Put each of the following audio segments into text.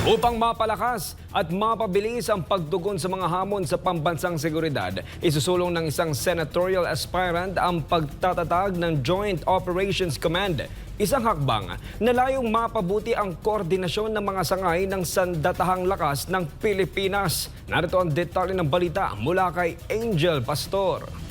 Upang mapalakas at mapabilis ang pagtugon sa mga hamon sa pambansang seguridad, isusulong ng isang senatorial aspirant ang pagtatatag ng Joint Operations Command. Isang hakbang na layong mapabuti ang koordinasyon ng mga sangay ng sandatahang lakas ng Pilipinas. Narito ang detalye ng balita mula kay Angel Pastor.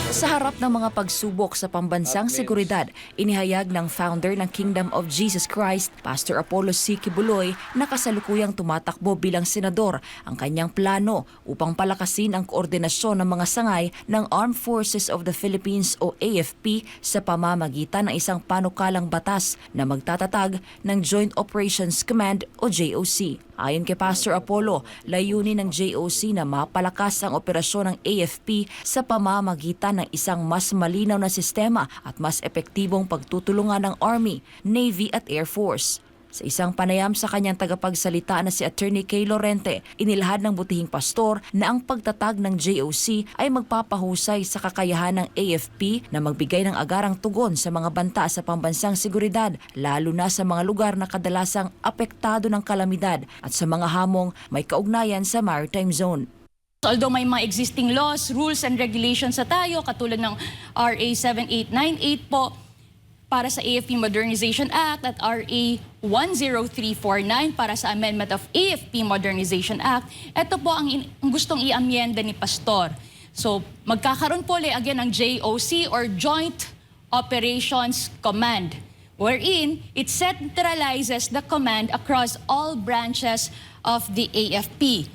Sa harap ng mga pagsubok sa pambansang seguridad, inihayag ng founder ng Kingdom of Jesus Christ, Pastor Apollo C. Quiboloy, na kasalukuyang tumatakbo bilang senador ang kanyang plano upang palakasin ang koordinasyon ng mga sangay ng Armed Forces of the Philippines o AFP sa pamamagitan ng isang panukalang batas na magtatatag ng Joint Operations Command o JOC. Ayon kay Pastor Apollo, layunin ng JOC na mapalakas ang operasyon ng AFP sa pamamagitan ng isang mas malinaw na sistema at mas epektibong pagtutulungan ng Army, Navy at Air Force. Sa isang panayam sa kanyang tagapagsalita na si Attorney Kay Lorente, inilahad ng butihing pastor na ang pagtatag ng JOC ay magpapahusay sa kakayahan ng AFP na magbigay ng agarang tugon sa mga banta sa pambansang seguridad, lalo na sa mga lugar na kadalasang apektado ng kalamidad at sa mga hamong may kaugnayan sa maritime zone. Although may mga existing laws, rules and regulations sa tayo, katulad ng RA 7898 po, para sa AFP Modernization Act at RA 10349 para sa Amendment of AFP Modernization Act. Ito po ang gustong i-amyenda ni Pastor. So magkakaroon po again ng JOC or Joint Operations Command, wherein it centralizes the command across all branches of the AFP.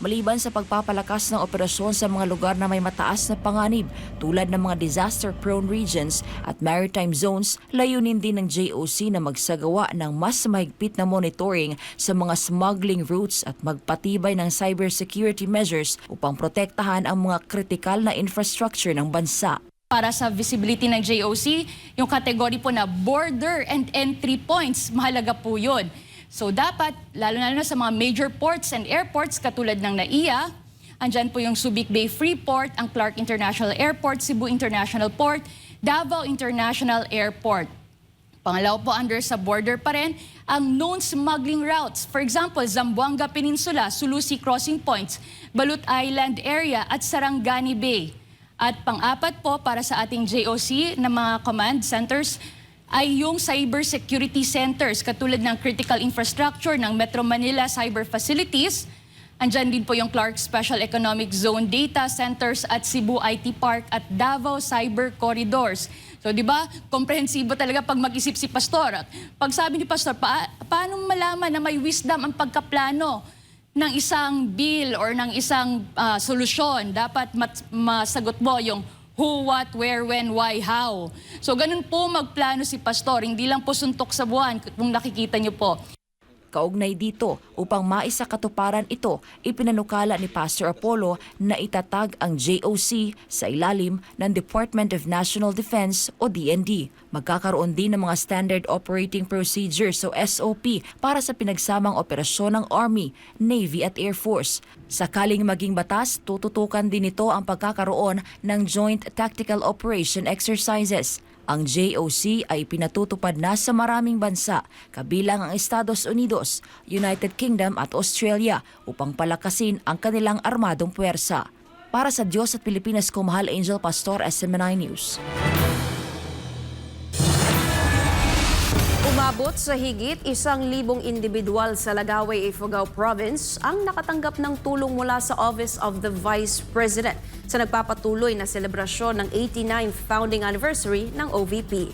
Maliban sa pagpapalakas ng operasyon sa mga lugar na may mataas na panganib tulad ng mga disaster-prone regions at maritime zones, layunin din ng JOC na magsagawa ng mas mahigpit na monitoring sa mga smuggling routes at magpatibay ng cybersecurity measures upang protektahan ang mga kritikal na infrastructure ng bansa. Para sa visibility ng JOC, yung category po na border and entry points, mahalaga po yun. So dapat, lalo na sa mga major ports and airports katulad ng NAIA, andyan po yung Subic Bay Freeport, ang Clark International Airport, Cebu International Port, Davao International Airport. Pangalawa po, under sa border pa rin, ang known smuggling routes. For example, Zamboanga Peninsula, Sulusi Crossing Points, Balut Island Area at Sarangani Bay. At pang-apat po, para sa ating JOC na mga command centers, ay yung cybersecurity centers katulad ng critical infrastructure ng Metro Manila Cyber Facilities. Andyan din po yung Clark Special Economic Zone Data Centers at Cebu IT Park at Davao Cyber Corridors. So di ba, komprehensibo talaga pag mag-isip si Pastor. Pag sabi ni Pastor, paano malaman na may wisdom ang pagkaplano ng isang bill or ng isang solusyon? Dapat masagot mo yung who, what, where, when, why, how. So ganun po magplano si Pastor, hindi lang po suntok sa buwan kung nakikita niyo po. Kaugnay dito, upang maisakatuparan ito, ipinanukala ni Pastor Apollo na itatag ang JOC sa ilalim ng Department of National Defense o DND. Magkakaroon din ng mga Standard Operating Procedures o SOP para sa pinagsamang operasyon ng Army, Navy at Air Force. Sakaling maging batas, tututukan din ito ang pagkakaroon ng Joint Tactical Operation Exercises. Ang JOC ay pinatutupad na sa maraming bansa, kabilang ang Estados Unidos, United Kingdom at Australia upang palakasin ang kanilang armadong puwersa. Para sa Diyos at Pilipinas ko, mahal Angel Pastor, SMNI News. Umabot sa higit 1,000 individual sa Lagaway, Ifugao Province ang nakatanggap ng tulong mula sa Office of the Vice President sa nagpapatuloy na selebrasyon ng 89th founding anniversary ng OVP.